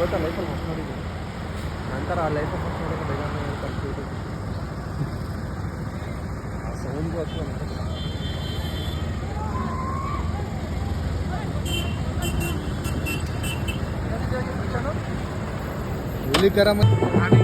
ಇವತ್ತು ಲೈಫಲ್ಲಿ ಮಸ್ತ್ ನೋಡಿದ್ದೆ ನಂತರ ಆ ಲೈಫಲ್ಲಿ ಮಸ್ತ್ ನೋಡೋಕೆ ಬೇಗ ಕಲ್ತಿದ್ದು ಆ ಸೌಂಡ್ಗೂ ಅಷ್ಟು ಹುಲಿಕರ ಮತ್ತು